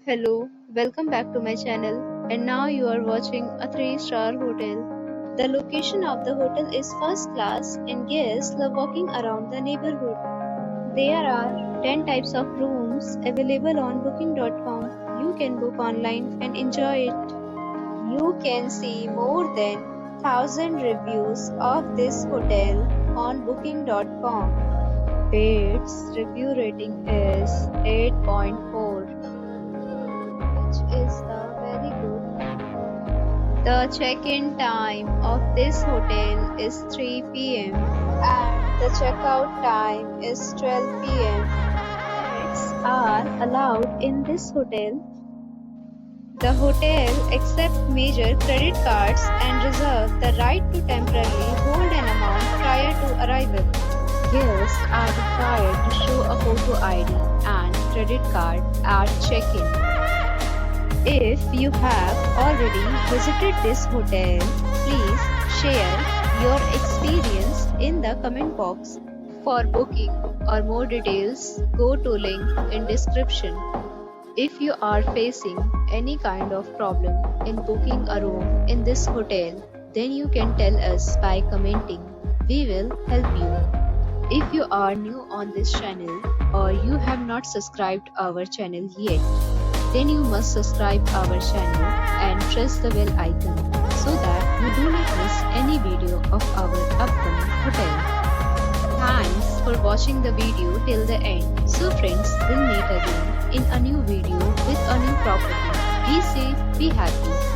Hello, welcome back to my channel, and now you are watching a 3-star hotel. The location of the hotel is first class and guests love walking around the neighborhood. There are 10 types of rooms available on booking.com. You can book online and enjoy it. You can see more than 1000 reviews of this hotel on booking.com. Its review rating is 8.4, which is very good. The check-in time of this hotel is 3 p.m. and the checkout time is 12 p.m. Pets are allowed in this hotel. The hotel accepts major credit cards and reserves the right to temporarily hold an amount prior to arrival. Guests are required to show a photo ID and credit card at check-in. If you have already visited this hotel, please share your experience in the comment box. For booking or more details, go to link in description. If you are facing any kind of problem in booking a room in this hotel, then you can tell us by commenting. We will help you. If you are new on this channel or you have not subscribed our channel yet, then you must subscribe our channel and press the bell icon so that you do not miss any video of our upcoming hotel. Thanks for watching the video till the end. So friends, we'll meet again in a new video with a new property. Be safe, be happy.